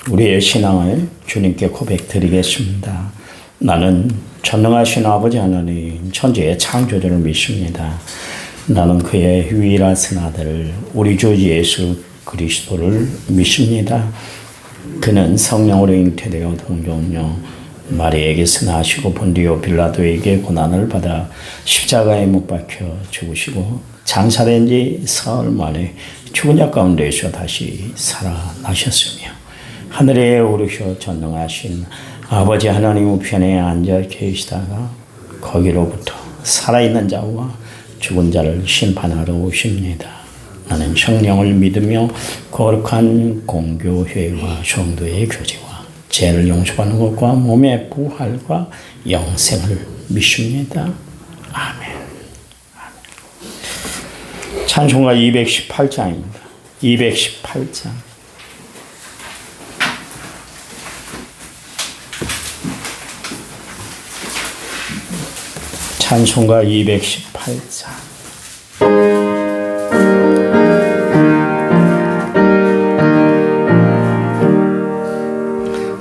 우리의 신앙을 주님께 고백드리겠습니다. 나는 전능하신 아버지 하나님 천지의 창조주를 믿습니다. 나는 그의 유일하신 아들 우리 주 예수 그리스도를 믿습니다. 그는 성령으로 잉태되어 동정녀 마리에게서 나시고 본디오 빌라도에게 고난을 받아 십자가에 못 박혀 죽으시고 장사된 지 사흘 만에 죽은 자 가운데서 다시 살아나셨으며 하늘에 오르셔 전능하신 아버지 하나님 우편에 앉아 계시다가 거기로부터 살아있는 자와 죽은 자를 심판하러 오십니다. 나는 성령을 믿으며 거룩한 공교회와 성도의 교제와 죄를 용서받는 것과 몸의 부활과 영생을 믿습니다. 아멘. 찬송가 218장입니다. 218장. 찬송가 218장.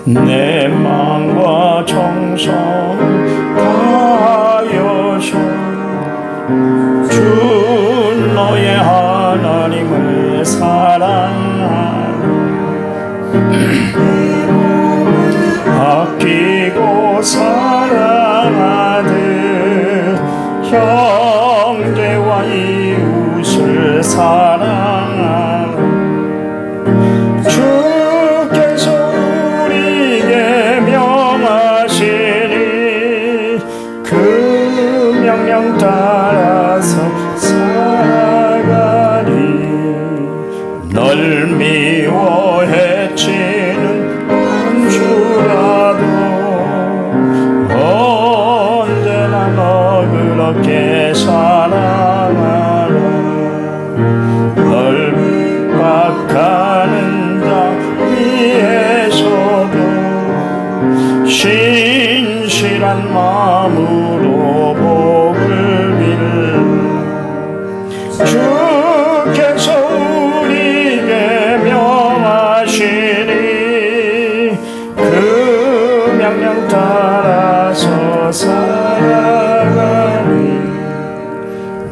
내 마음과 정성 다하여서 주 너의 하나님을 사랑하라. 아끼고 사랑하듯 형제와 이웃을 사랑하라. 주께서 우리에게 명하시니 그 명령 따라서 살아가리. 널 미워 해치는 한 주라도 언제나 너 그렇게 사랑하라. 널 핍박하는 자 위에서도 신실한 마음으로 복을 빌라. 주께서 우리에게 명하시니 그 명령 따라서 살아가리.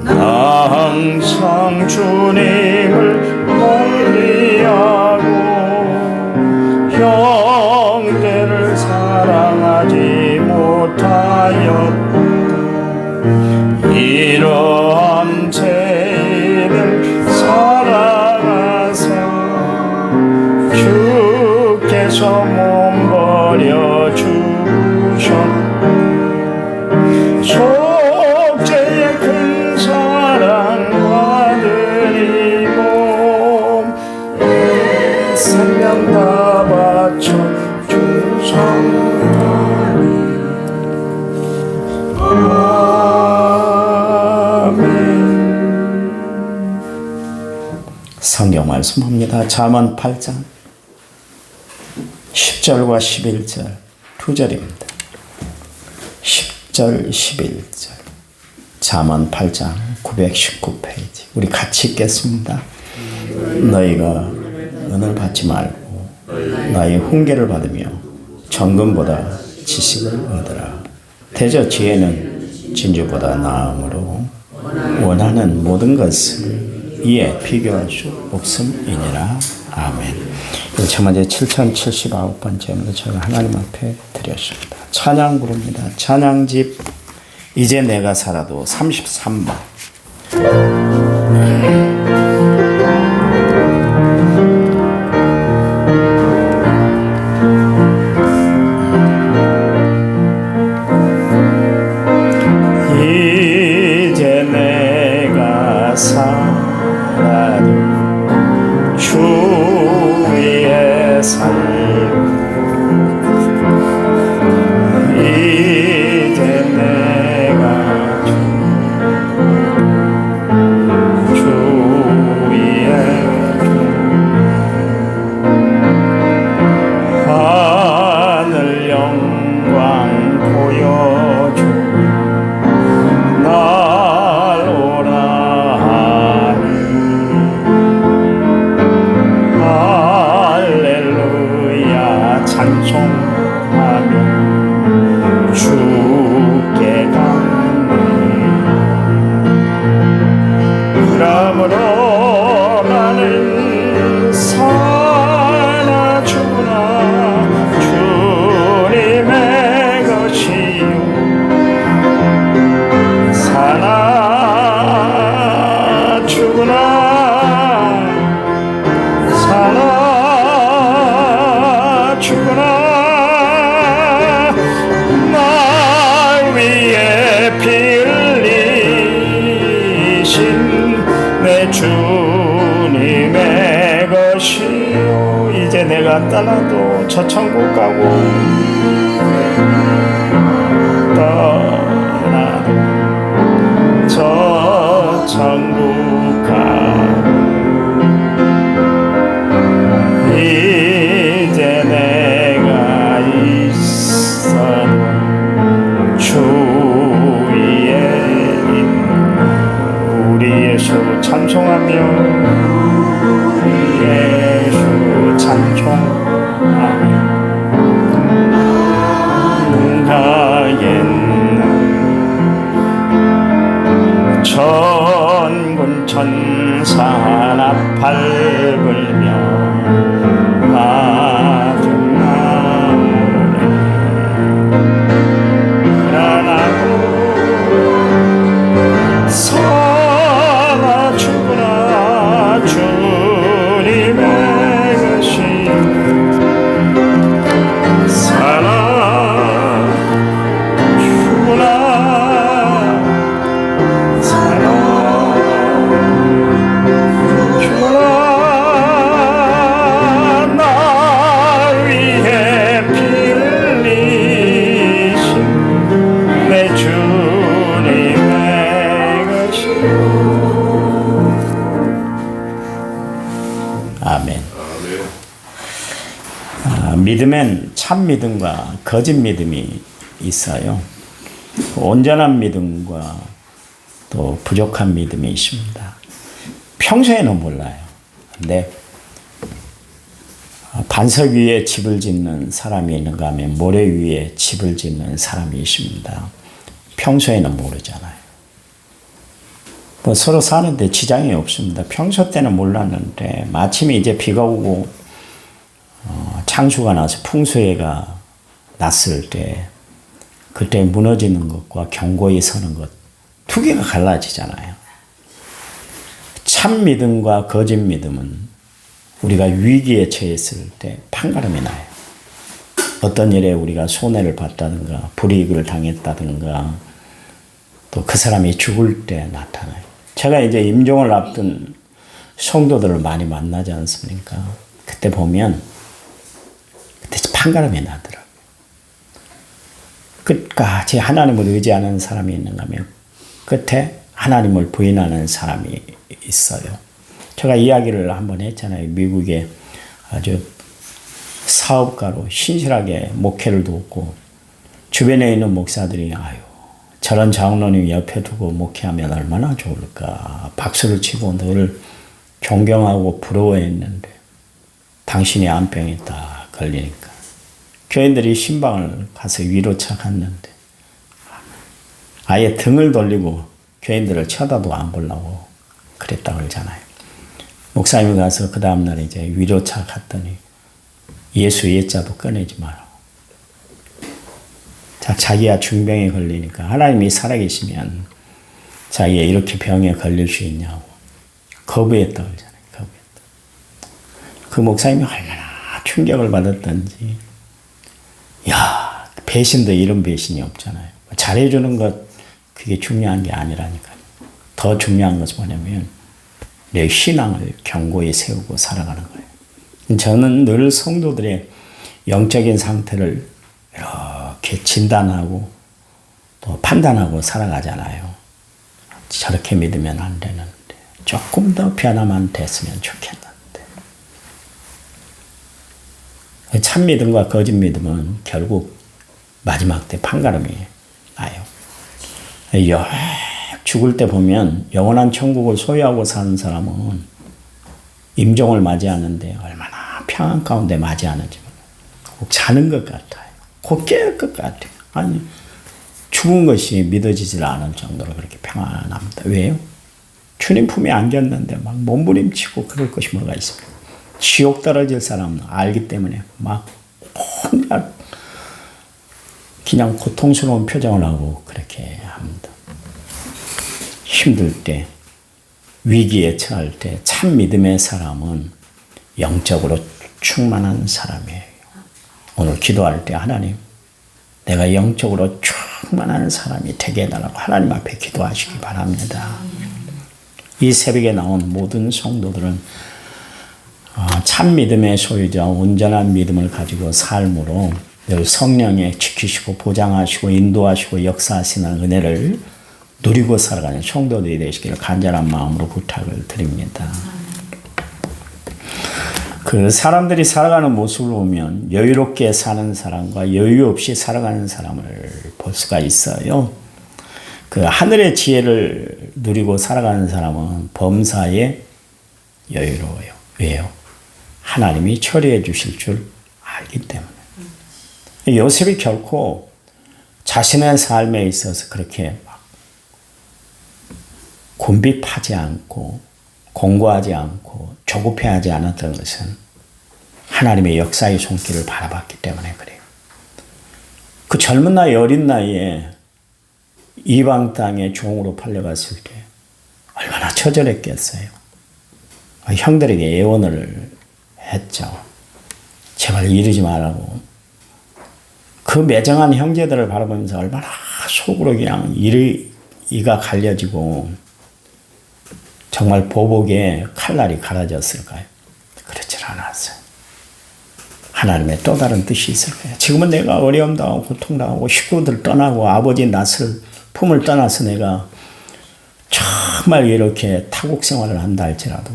나 항상 주님을 멀리하고 형제를 사랑하지 못하였고 이러한 죄를 사랑하사 주께서 몸버려 주셨고 속죄의 큰 사랑 받으리고 내 생명 다 바쳐 주셨나니. 성경 말씀합니다. 잠언 8장 10절과 11절 두 절입니다. 10절 11절 잠언 8장 919페이지 우리 같이 읽겠습니다. 너희가 은을 받지 말고 나의 훈계를 받으며 정금보다 지식을 얻으라. 대저 지혜는 진주보다 나음으로 원하는 모든 것을 이에 비교할 수 없음이니라. 아멘. 첫 번째 7079번째입니다. 제가 하나님 앞에 드렸습니다. 찬양 부릅니다. 찬양집 이제 내가 살아도 33번. 이제 내가 살아도 주 위에 살고 이제 내가 주 위에 하늘 영광 보여주 날 오라 하니 할렐루야. 내가 떠나도 저 천국 가고 떠나도 저 천국 가고 이제 내가 있어도 주 위에 있는 우리 예수 찬송하며 예수 찬송하며 가겠나 천군 천사 하나 밟으며 마주나오네 그러나도 살아 죽으나 주님의 것이 살아 죽으나 살아 죽으나 나 위해 피 흘리신 내 주님의 것이 아멘. 믿음엔 참 믿음과 거짓 믿음이 있어요. 온전한 믿음과 또 부족한 믿음이 있습니다. 평소에는 몰라요. 근데 반석 위에 집을 짓는 사람이 있는가 하면 모래 위에 집을 짓는 사람이 있습니다. 평소에는 모르잖아요. 뭐 서로 사는데 지장이 없습니다. 평소 때는 몰랐는데 마침에 이제 비가 오고 창수가 나서 풍수해가 났을 때 그때 무너지는 것과 견고히 서는 것 두 개가 갈라지잖아요. 참 믿음과 거짓 믿음은 우리가 위기에 처했을 때 판가름이 나요. 어떤 일에 우리가 손해를 봤다든가 불이익을 당했다든가 또 그 사람이 죽을 때 나타나요. 제가 이제 임종을 앞둔 성도들을 많이 만나지 않습니까? 그때 보면 그때 판가름이 나더라고요. 끝까지 하나님을 의지하는 사람이 있는가 하면 끝에 하나님을 부인하는 사람이 있어요. 제가 이야기를 한번 했잖아요. 미국에 아주 사업가로 신실하게 목회를 돕고 주변에 있는 목사들이 아유 저런 장로님 옆에 두고 목회하면 얼마나 좋을까 박수를 치고 늘 존경하고 부러워했는데 당신이 암병에 딱 걸리니까 교인들이 신방을 가서 위로차 갔는데 아예 등을 돌리고 교인들을 쳐다도 안 보려고 그랬다고 그러잖아요. 목사님이 가서 그 다음날 이제 위로차 갔더니 예수 예자도 꺼내지 마라. 자, 자기가 중병에 걸리니까 하나님이 살아계시면 자기가 이렇게 병에 걸릴 수 있냐고 거부했다고 그러잖아요. 거부했다. 그 목사님이 얼마나 충격을 받았던지 야 배신도 이런 배신이 없잖아요. 잘해주는 것 그게 중요한 게 아니라니까요. 더 중요한 것은 뭐냐면 내 신앙을 견고히 세우고 살아가는 거예요. 저는 늘 성도들의 영적인 상태를 이렇게 진단하고 또 판단하고 살아가잖아요. 저렇게 믿으면 안 되는데 조금 더 변화만 됐으면 좋겠는데 참 믿음과 거짓 믿음은 결국 마지막 때 판가름이 나요. 죽을 때 보면 영원한 천국을 소유하고 사는 사람은 임종을 맞이하는데 얼마나 평안 가운데 맞이하는지 꼭 자는 것 같아요. 곧 깰 것 같아요. 아니 죽은 것이 믿어지질 않을 정도로 그렇게 평안합니다. 왜요? 주님 품에 안겼는데 막 몸부림치고 그럴 것이 뭐가 있습니까? 지옥 떨어질 사람은 알기 때문에 막 혼자 그냥 고통스러운 표정을 하고 그렇게 합니다. 힘들 때, 위기에 처할 때 참 믿음의 사람은 영적으로 충만한 사람이에요. 오늘 기도할 때 하나님, 내가 영적으로 충만한 사람이 되게 해달라고 하나님 앞에 기도하시기 바랍니다. 이 새벽에 나온 모든 성도들은 참 믿음의 소유자, 온전한 믿음을 가지고 삶으로 늘 성령에 지키시고 보장하시고 인도하시고 역사하시는 은혜를 누리고 살아가는 성도들이 되시기를 간절한 마음으로 부탁을 드립니다. 그 사람들이 살아가는 모습을 보면 여유롭게 사는 사람과 여유 없이 살아가는 사람을 볼 수가 있어요. 그 하늘의 지혜를 누리고 살아가는 사람은 범사에 여유로워요. 왜요? 하나님이 처리해 주실 줄 알기 때문에. 요셉이 결코 자신의 삶에 있어서 그렇게 막 곤비하지 않고 공고하지 않고 조급해하지 않았던 것은 하나님의 역사의 손길을 바라봤기 때문에 그래요. 그 젊은 나이 어린 나이에 이방 땅에 종으로 팔려갔을 때 얼마나 처절했겠어요. 형들에게 예언을 했죠. 제발 이러지 말라고. 그 매정한 형제들을 바라보면서 얼마나 속으로 그냥 이가 갈려지고 정말 보복에 칼날이 갈아졌을까요? 그렇지 않았어요. 하나님의 또 다른 뜻이 있을 거예요. 지금은 내가 어려움 당하고 고통 당하고 식구들 떠나고 아버지 낯을 품을 떠나서 내가 정말 이렇게 타국 생활을 한다 할지라도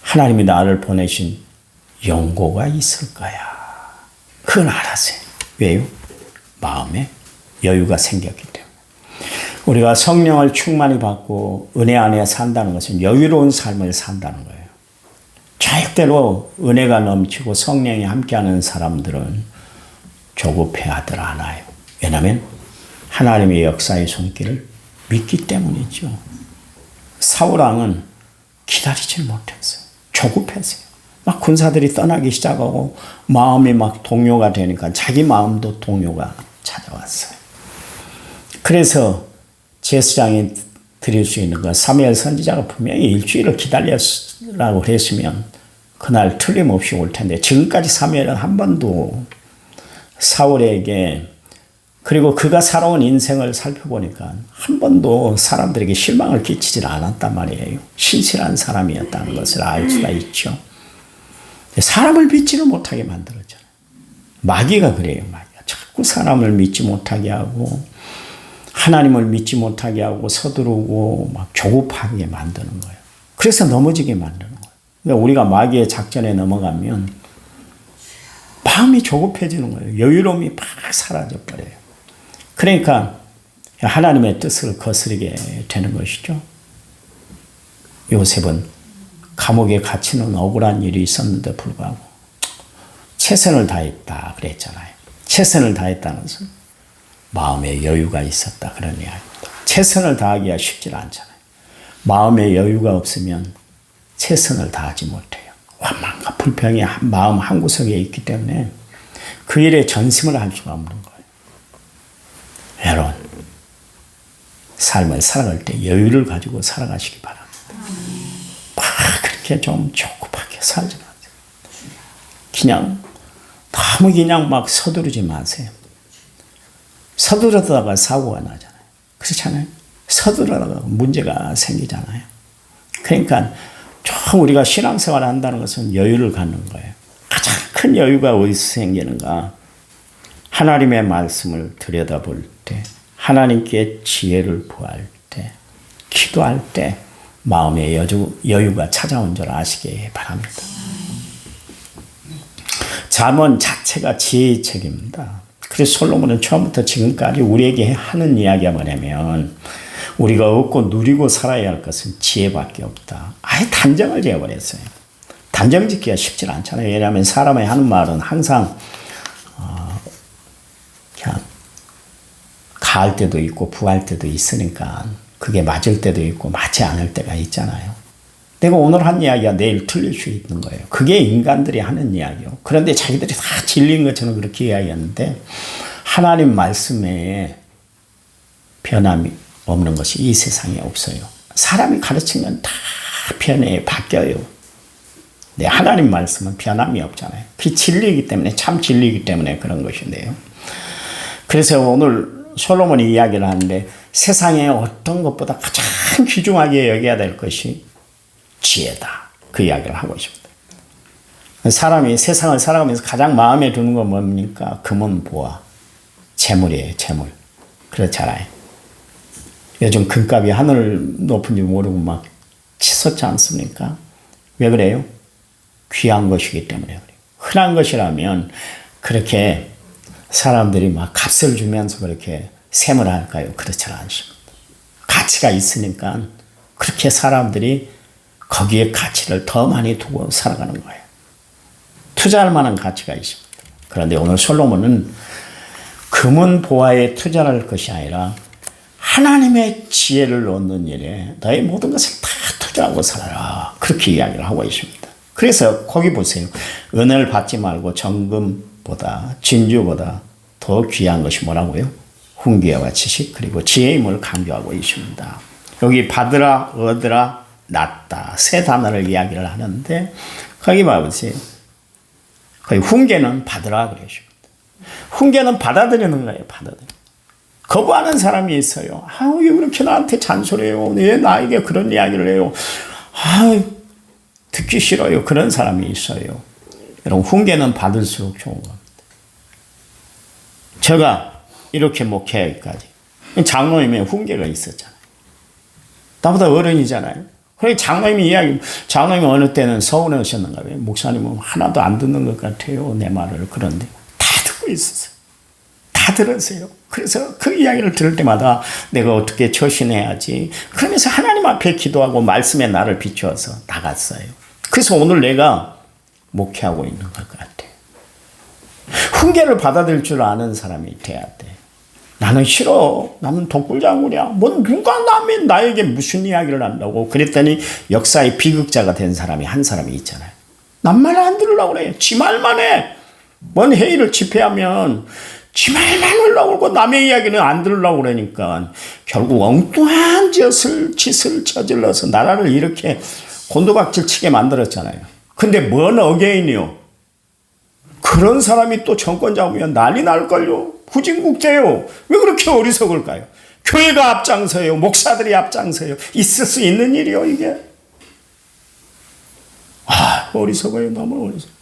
하나님이 나를 보내신 영고가 있을 거야. 그건 알았어요. 왜요? 마음에 여유가 생겼기 때문에. 우리가 성령을 충만히 받고 은혜 안에 산다는 것은 여유로운 삶을 산다는 거예요. 절대로 은혜가 넘치고 성령이 함께하는 사람들은 조급해하들 않아요. 왜냐하면 하나님의 역사의 손길을 믿기 때문이죠. 사울왕은 기다리질 못했어요. 조급했어요. 막 군사들이 떠나기 시작하고 마음이 막 동요가 되니까 자기 마음도 동요가 찾아왔어요. 그래서 제사장이 드릴 수 있는 것, 사무엘 선지자가 분명히 일주일을 기다렸라고 그랬으면 그날 틀림없이 올 텐데 지금까지 사무엘은 한 번도 사울에게 그리고 그가 살아온 인생을 살펴보니까 한 번도 사람들에게 실망을 끼치질 않았단 말이에요. 신실한 사람이었다는 것을 알 수가 있죠. 사람을 믿지를 못하게 만들었잖아요. 마귀가 그래요. 마귀가 자꾸 사람을 믿지 못하게 하고 하나님을 믿지 못하게 하고 서두르고 막 조급하게 만드는 거예요. 그래서 넘어지게 만드는 거예요. 그러니까 우리가 마귀의 작전에 넘어가면 마음이 조급해지는 거예요. 여유로움이 막 사라져버려요. 그러니까 하나님의 뜻을 거스르게 되는 것이죠. 요셉은 감옥에 갇히는 억울한 일이 있었는데 불구하고 최선을 다했다 그랬잖아요. 최선을 다했다는 것은 마음에 여유가 있었다 그런 이야기입니다. 최선을 다하기가 쉽지 않잖아요. 마음에 여유가 없으면 최선을 다하지 못해요. 원망과 불평이 마음 한구석에 있기 때문에 그 일에 전심을 할 수가 없는 거예요. 여러분, 삶을 살아갈 때 여유를 가지고 살아가시기 바랍니다. 막 그렇게 좀 조급하게 살지 마세요. 그냥 너무 그냥 막 서두르지 마세요. 서두르다가 사고가 나잖아요. 그렇잖아요. 서두르다가 문제가 생기잖아요. 그러니까 좀 우리가 신앙생활을 한다는 것은 여유를 갖는 거예요. 가장 큰 여유가 어디서 생기는가? 하나님의 말씀을 들여다볼 때, 하나님께 지혜를 구할 때, 기도할 때 마음의 여유가 찾아온 줄 아시기 바랍니다. 잠언 자체가 지혜의 책입니다. 그래서 솔로몬은 처음부터 지금까지 우리에게 하는 이야기가 뭐냐면 우리가 얻고 누리고 살아야 할 것은 지혜밖에 없다. 아예 단정을 지어버렸어요. 단정 짓기가 쉽지 않잖아요. 왜냐하면 사람이 하는 말은 항상 그냥 가할 때도 있고 부할 때도 있으니까 그게 맞을 때도 있고 맞지 않을 때가 있잖아요. 내가 오늘 한 이야기가 내일 틀릴 수 있는 거예요. 그게 인간들이 하는 이야기요. 그런데 자기들이 다 진리인 것처럼 그렇게 이야기하는데 하나님 말씀에 변함이 없는 것이 이 세상에 없어요. 사람이 가르치면 다 변해 바뀌어요. 근데 하나님 말씀은 변함이 없잖아요. 그게 진리이기 때문에 참 진리이기 때문에 그런 것인데요. 그래서 오늘 솔로몬이 이야기를 하는데 세상에 어떤 것보다 가장 귀중하게 여겨야 될 것이 지혜다. 그 이야기를 하고 있습니다. 사람이 세상을 살아가면서 가장 마음에 드는 건 뭡니까? 금은 보화, 재물이에요. 재물. 그렇잖아요. 요즘 금값이 하늘 높은지 모르고 막 치솟지 않습니까? 왜 그래요? 귀한 것이기 때문에 그래요. 흔한 것이라면 그렇게 사람들이 막 값을 주면서 그렇게 셈을 할까요? 그렇지 않습니다. 가치가 있으니까 그렇게 사람들이 거기에 가치를 더 많이 두고 살아가는 거예요. 투자할 만한 가치가 있습니다. 그런데 오늘 솔로몬은 금은 보화에 투자할 것이 아니라 하나님의 지혜를 얻는 일에 너의 모든 것을 다 투자하고 살아라. 그렇게 이야기를 하고 있습니다. 그래서 거기 보세요. 은혜를 받지 말고 정금보다 진주보다 더 귀한 것이 뭐라고요? 훈계와 지식 그리고 지혜임을 강조하고 있습니다. 여기 받으라, 얻으라, 낫다 세 단어를 이야기를 하는데 거기 봐보세요. 거기 훈계는 받으라 그러십니다. 훈계는 받아들이는 거예요. 받아들이는. 거부하는 사람이 있어요. 왜 그렇게 나한테 잔소리해요? 왜 나에게 그런 이야기를 해요? 듣기 싫어요. 그런 사람이 있어요. 여러분 훈계는 받을수록 좋은 겁니다. 제가 이렇게 목회하기까지 장로님의 훈계가 있었잖아요. 나보다 어른이잖아요. 그러니까 장로님이 어느 때는 서운해 하셨는가 봐요. 목사님은 하나도 안 듣는 것 같아요. 내 말을. 그런데 다 듣고 있었어요. 다 들었어요. 그래서 그 이야기를 들을 때마다 내가 어떻게 처신해야지. 그러면서 하나님 앞에 기도하고 말씀에 나를 비추어서 나갔어요. 그래서 오늘 내가 목회하고 있는 것 같아요. 훈계를 받아들일 줄 아는 사람이 돼야 돼. 나는 싫어. 나는 독불장군이야. 누가 나에게 무슨 이야기를 한다고. 그랬더니 역사의 비극자가 된 사람이 한 사람이 있잖아요. 남 말 안 들으려고 그래. 지 말만 해. 뭔 회의를 집회하면 지 말만 하려고 그러고 남의 이야기는 안 들으려고 그러니까 결국 엉뚱한 짓을 저질러서 나라를 이렇게 곤두박질 치게 만들었잖아요. 근데 뭔 어게인이요. 그런 사람이 또 정권 잡으면 난리 날걸요. 후진국제요. 왜 그렇게 어리석을까요? 교회가 앞장서요. 목사들이 앞장서요. 있을 수 있는 일이요 이게. 어리석어요. 너무 어리석어요.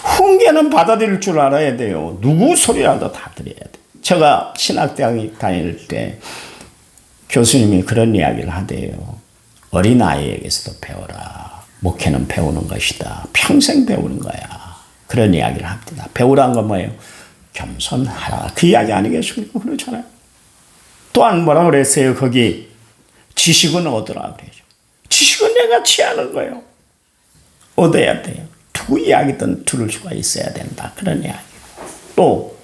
훈계는 받아들일 줄 알아야 돼요. 누구 소리라도 다 들어야 돼. 제가 신학대학 다닐 때 교수님이 그런 이야기를 하대요. 어린아이에게서도 배워라. 목회는 배우는 것이다. 평생 배우는 거야. 그런 이야기를 합니다. 배우라는 건 뭐예요? 겸손하라. 그 이야기 아니겠습니까? 그렇잖아요. 또한 뭐라 그랬어요? 거기 지식은 얻으라 그래요. 지식은 내가 취하는 거예요. 얻어야 돼요. 누구 이야기든 들을 수가 있어야 된다. 그런 이야기. 또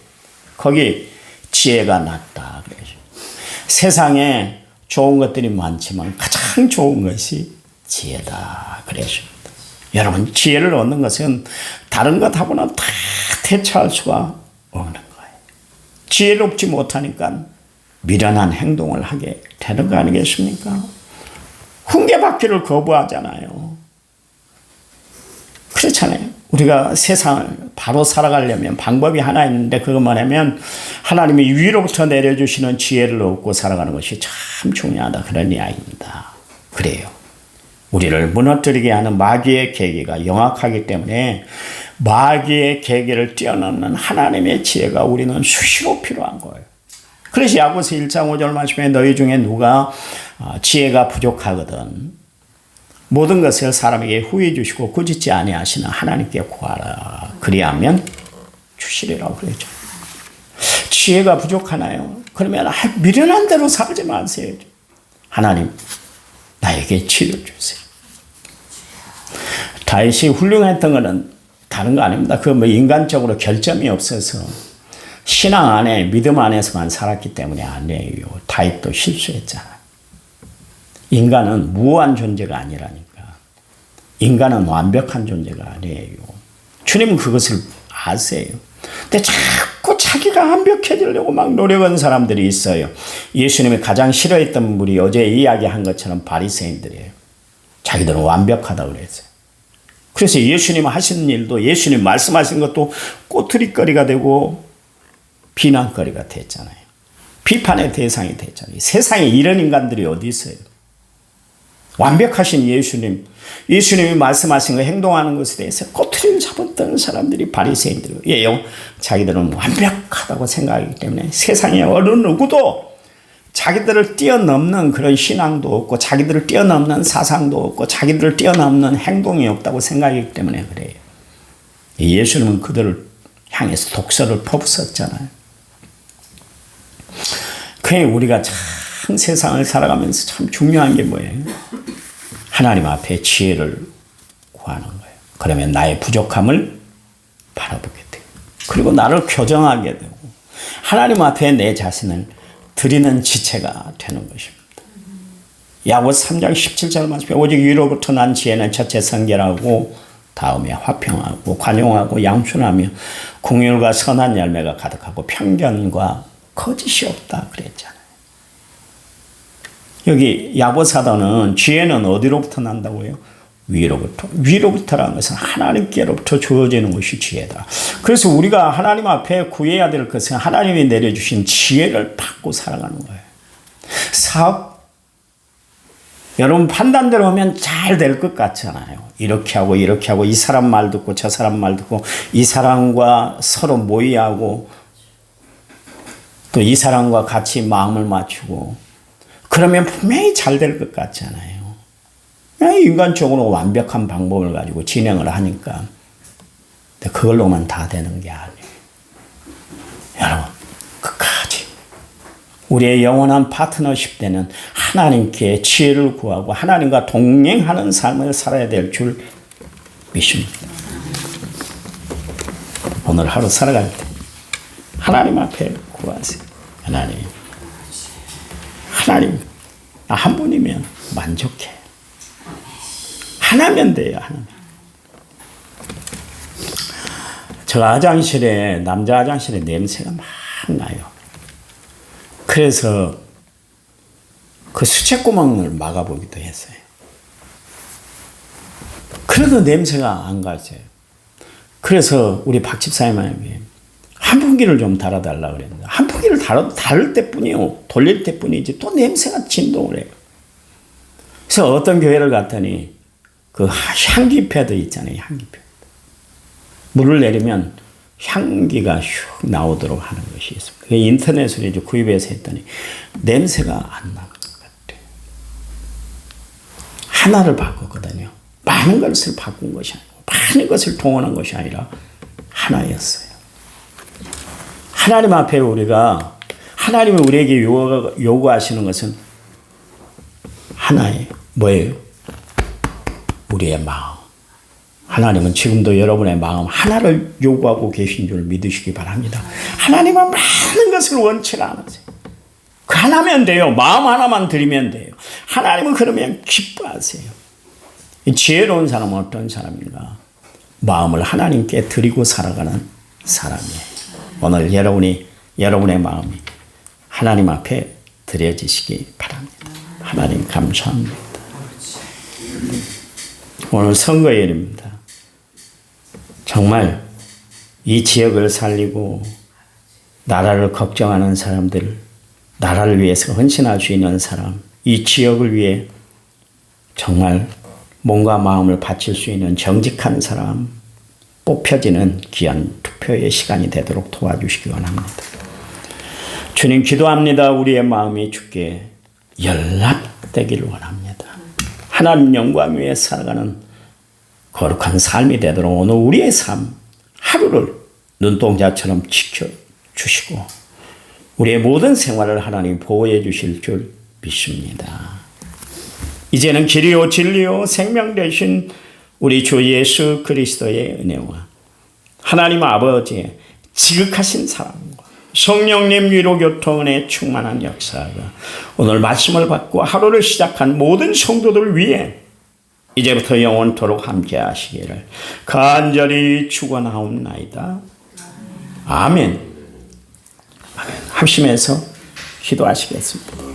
거기 지혜가 낫다 그래요. 세상에 좋은 것들이 많지만 가장 좋은 것이 지혜다 그랬습니다. 여러분 지혜를 얻는 것은 다른 것하고는 다 대처할 수가 없는 거예요. 지혜롭지 못하니까 미련한 행동을 하게 되는 거 아니겠습니까? 훈계받기를 거부하잖아요. 그렇잖아요. 우리가 세상을 바로 살아가려면 방법이 하나 있는데 그건 뭐냐면 하나님이 위로부터 내려주시는 지혜를 얻고 살아가는 것이 참 중요하다. 그런 이야기입니다. 그래요. 우리를 무너뜨리게 하는 마귀의 계기가 영악하기 때문에 마귀의 계기를 뛰어넘는 하나님의 지혜가 우리는 수시로 필요한 거예요. 그래서 야고보서 1장 5절 말씀에 너희 중에 누가 지혜가 부족하거든 모든 것을 사람에게 후히 주시고 꾸짖지 아니하시는 하나님께 구하라. 그리하면 주시리라고 그랬죠. 지혜가 부족하나요? 그러면 미련한 대로 살지 마세요. 하나님 나에게 지혜를 주세요. 다윗이 훌륭했던 것은 다른 거 아닙니다. 그 인간적으로 결점이 없어서 신앙 안에 믿음 안에서만 살았기 때문에 아니에요. 다윗도 실수했잖아요. 인간은 무한 존재가 아니라니까. 인간은 완벽한 존재가 아니에요. 주님은 그것을 아세요. 근데 자꾸 자기가 완벽해지려고 막 노력하는 사람들이 있어요. 예수님이 가장 싫어했던 분이 어제 이야기한 것처럼 바리새인들이에요. 자기들은 완벽하다고 그랬어요. 그래서 예수님 하시는 일도 예수님 말씀하신 것도 꼬투리거리가 되고 비난거리가 됐잖아요. 비판의 대상이 됐잖아요. 세상에 이런 인간들이 어디 있어요? 완벽하신 예수님, 예수님이 말씀하신 거 행동하는 것에 대해서 꼬투리를 잡았던 사람들이 바리새인들이에요. 자기들은 완벽하다고 생각하기 때문에 세상에 어느 누구도 자기들을 뛰어넘는 그런 신앙도 없고 자기들을 뛰어넘는 사상도 없고 자기들을 뛰어넘는 행동이 없다고 생각하기 때문에 그래요. 예수님은 그들을 향해서 독서를 퍼붓었잖아요. 그게 우리가 참 세상을 살아가면서 참 중요한 게 뭐예요? 하나님 앞에 지혜를 구하는 거예요. 그러면 나의 부족함을 바라보게 돼요. 그리고 나를 교정하게 되고 하나님 앞에 내 자신을 드리는 지체가 되는 것입니다. 야고보서 3장 17절 말씀에 오직 위로부터 난 지혜는 첫째 성결하고 다음에 화평하고 관용하고 양순하며 공율과 선한 열매가 가득하고 편견과 거짓이 없다 그랬잖아요. 여기 야고보 사도는 지혜는 어디로부터 난다고요? 위로부터. 위로부터라는 것은 하나님께로부터 주어지는 것이 지혜다. 그래서 우리가 하나님 앞에 구해야 될 것은 하나님이 내려주신 지혜를 받고 살아가는 거예요. 사업, 여러분 판단대로 하면 잘 될 것 같잖아요. 이렇게 하고 이 사람 말 듣고 저 사람 말 듣고 이 사람과 서로 모의하고 또 이 사람과 같이 마음을 맞추고 그러면 분명히 잘 될 것 같잖아요. 인간적으로 완벽한 방법을 가지고 진행을 하니까 근데 그걸로만 다 되는 게 아니에요. 여러분 끝까지 우리의 영원한 파트너십 때는 하나님께 지혜를 구하고 하나님과 동행하는 삶을 살아야 될 줄 믿습니다. 오늘 하루 살아갈 때 하나님 앞에 구하세요. 하나님 나 한 분이면 만족해. 하나면 돼요. 하나면. 저 화장실에 남자 화장실에 냄새가 막 나요. 그래서 그 수채구멍을 막아보기도 했어요. 그래도 냄새가 안 가져요. 그래서 우리 박 집사님이 한풍기를 좀 달아달라 그랬는데 한풍기를 달을 때뿐이요. 돌릴 때뿐이지 또 냄새가 진동을 해요. 그래서 어떤 교회를 갔더니 그 향기 패드 있잖아요. 향기 패드. 물을 내리면 향기가 슉 나오도록 하는 것이 있습니다. 그 인터넷으로 이제 구입해서 했더니 냄새가 안 나는 것 같아요. 하나를 바꿨거든요. 많은 것을 바꾼 것이 아니고 많은 것을 동원한 것이 아니라 하나였어요. 하나님 앞에 우리가 하나님이 우리에게 요구하시는 것은 하나의 뭐예요? 우리의 마음. 하나님은 지금도 여러분의 마음 하나를 요구하고 계신 줄 믿으시기 바랍니다. 하나님은 많은 것을 원치 않으세요. 그 하나면 돼요. 마음 하나만 드리면 돼요. 하나님은 그러면 기뻐하세요. 지혜로운 사람은 어떤 사람인가? 마음을 하나님께 드리고 살아가는 사람이에요. 오늘 여러분의 마음이 하나님 앞에 드려지시기 바랍니다. 하나님 감사합니다. 오늘 선거일입니다. 정말 이 지역을 살리고 나라를 걱정하는 사람들, 나라를 위해서 헌신할 수 있는 사람, 이 지역을 위해 정말 몸과 마음을 바칠 수 있는 정직한 사람 뽑혀지는 귀한 투표의 시간이 되도록 도와주시기 원합니다. 주님 기도합니다. 우리의 마음이 주께 연락되기를 원합니다. 하나님 영광 위에 살아가는 거룩한 삶이 되도록 오늘 우리의 삶 하루를 눈동자처럼 지켜주시고 우리의 모든 생활을 하나님 보호해 주실 줄 믿습니다. 이제는 길이요 진리요 생명 되신 우리 주 예수 그리스도의 은혜와 하나님 아버지의 지극하신 사랑과 성령님 위로교통은혜 충만한 역사가 오늘 말씀을 받고 하루를 시작한 모든 성도들 위해 이제부터 영원토록 함께 하시기를 간절히 축원하옵나이다. 아멘. 아멘. 합심해서 기도하시겠습니다.